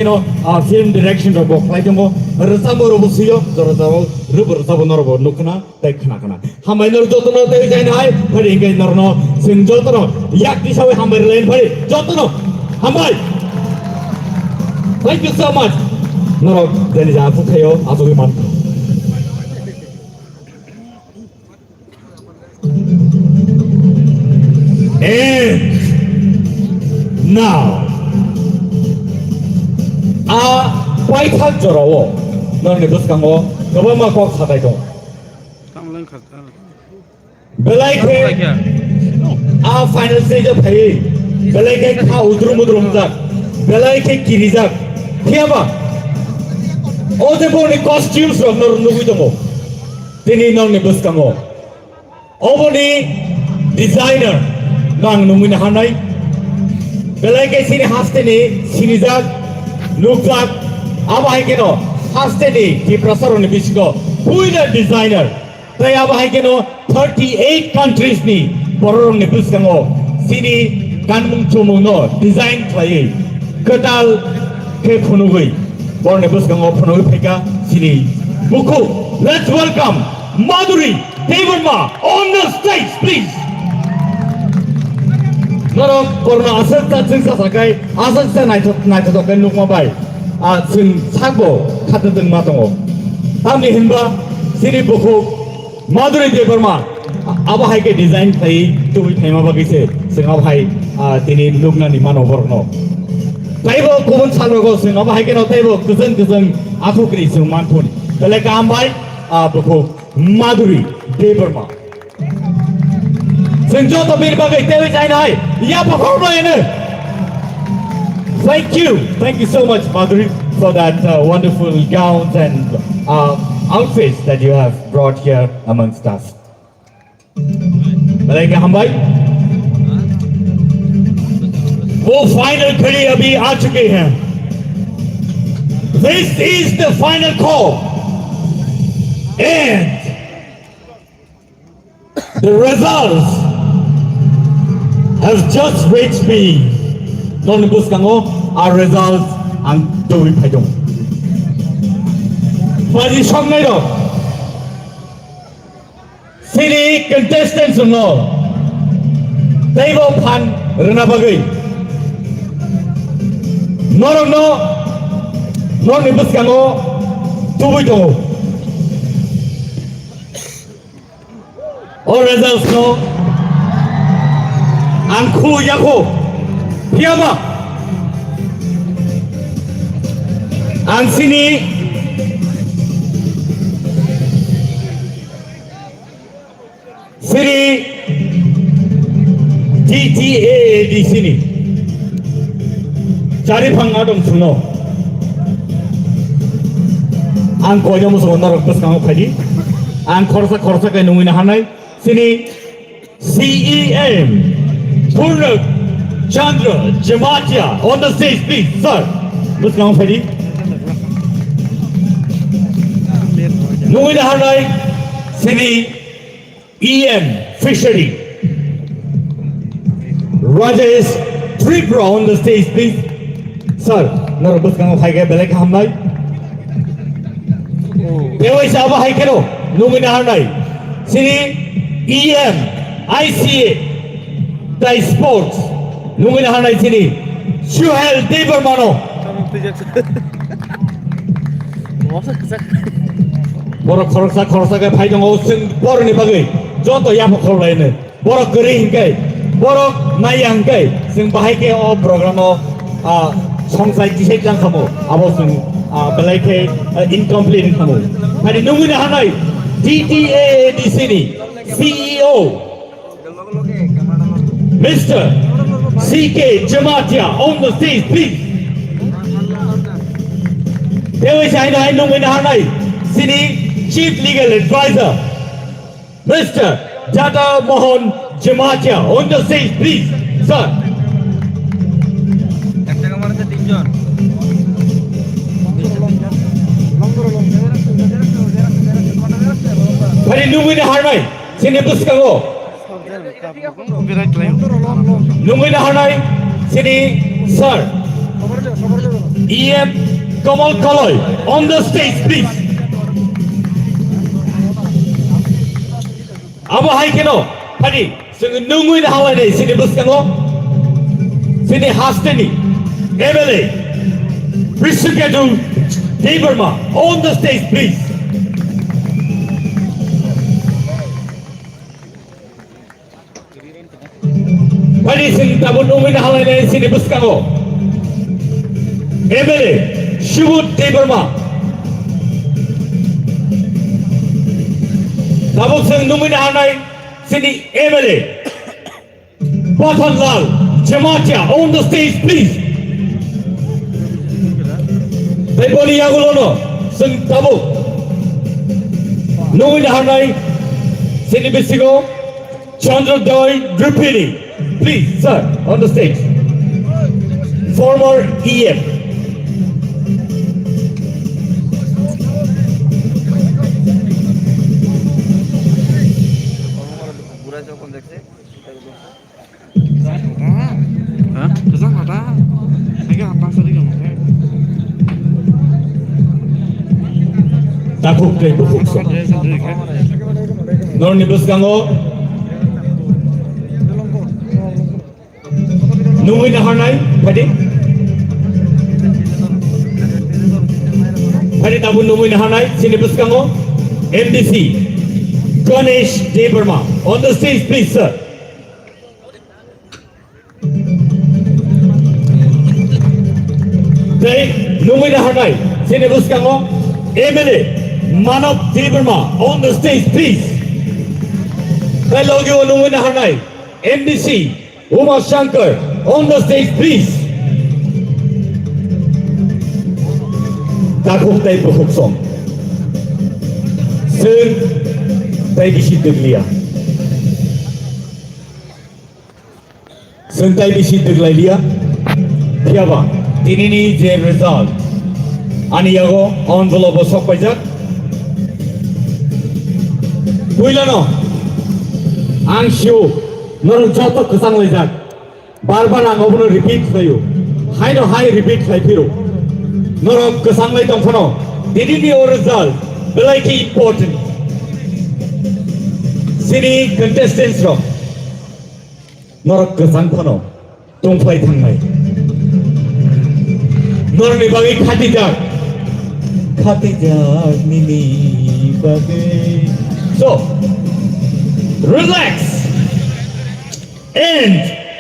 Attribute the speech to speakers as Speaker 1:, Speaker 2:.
Speaker 1: film direction rok klai tongo rosamo ro busiyo jorotao rubo rosabo norbo nukna tai khana khana hamai nor jotono tai jai nai phari ngai norno sing jotono yakti sawe hamai len phari jotono hamai. Thank you so much. Noro deni ja pu khayo asobi man. And now quite hard jorowo nang nebus kango gobama kok satai dong belai ke final stage phai belai ke kha udrum jak belai ke kirijak thiaba ode boni costumes rok nor nugui dongo tini nang nebus kango oboni designer nang numina hanai belai ke sini hasteni sinijak Nukak, abahai keno hasteni ki prasarone bisgo who is the designer tai abahai keno 38 countries ni borong ne bisgango sini kanmung chumung no design thlai katal ke phunugui borne bisgango phunugui pheka sini buku. Let's welcome Madhuri Devarma on the stage please. Noro korna asal ta jingsa sakai asal sa naito to kan nukma bai jing sagbo khatadeng ma tongo tamni hinba sini buku Madhuri Devarma abahai ke design thai tui thaima bagise sing abahai tini lukna ni mano borno taibo kubun salgo sing abahai ke no taibo kuzeng athukri sing manthun tele kam bai buku Madhuri Devarma Senjo to bir bagai tewi jai nai ya perform ini. Thank you so much Madhuri for that wonderful gowns and outfits that you have brought here amongst us. Mereka hambai वो final घड़ी अभी आ चुके हैं. This is the final call and the results has just reached me. Non bus kango our results ang doi phaidong. Padi songnai ro. Sini contestants no. Taibo phan rena bagai. Norong no. Non bus kango doi do. All results no. Angku yako, piama, ang sini, TTA di sini, cari pangadong suno, ang koyo mo sa narok bus kamu padi, ang korsa kay nungin hanay, sini CEM. Purnak Chandra Jamatia on the stage, please, sir. Let's go, Paddy. Nuina Hanai, City EM Fishery. Rajesh Tripura on the stage, please, sir. No, let's go, High Belek Hamai. Dewa Saba Haikero, Nuina Hanai, City EM ICA. The sports, nungin hanay sini, Suhel Devarmano. Borok korsa kay phaidong osing borok ni bagay, joto yapo korlay ne, borok kering kay, borok mayang kay, sing bahay kay o programo songsay kisay jang kamo, abo sing balay kay incomplete kamo. Pwede nungin hanay, TTA di sini, CEO. Mr. CK Jamatia on the stage, please. Dewi China Nungin Hanai, Sini Chief Legal Advisor. Mr. Jata Mohan Jamatia on the stage, please, sir. Pwede Nungin Hanai, Sini Buskago. Nungin Hanai, Sini, sir. EM Kamal Kaloy on the stage, please. Abo hai keno, Pani, sing nungui na hawai nei, sini buskango, sini hasteni, MLA, Prisukadu, Deberma, on the stage, please. Pani sing tabu nungui na hawai nei, sini buskango, MLA, Shubut Deberma. Tabuk sing numina hanai sini MLA Pathanlal Jamatia on the stage, please. Tepoli yagulono sing tabuk numina hanai sini bisigo Chandra Doi Drupini, please, sir, on the stage. Former EM. Takuk kay bukuk so. Nor ni buskango. Nungui na hanay, pwede? Pwede tabu nungui na hanay, sini buskango. MDC Ganesh Deberma on the stage, please, sir. Tay nungui na hanay, sini buskango. MLA Manav Deberma on the stage, please. Tay logi o nungui na hanay, MDC Uma Shankar on the stage, please. Takuk tay bukuk song. Sir, tay bisit deglia. Sir, tay bisit deglia. Tiaba, tinini je result. Ani yago envelope sok pajak. Builano, angshu, norong jotok kesang lejak. Barbar ang obono repeat sayo. Hai no hai repeat say piro. Norong kesang lej tong phano. Tinini o result. Belai ki important. Sini contestants ro. Norok kesang phano. Tongplay thangnai. Norong ni bagi khatijak. Khatijak nini bagi. So, relax and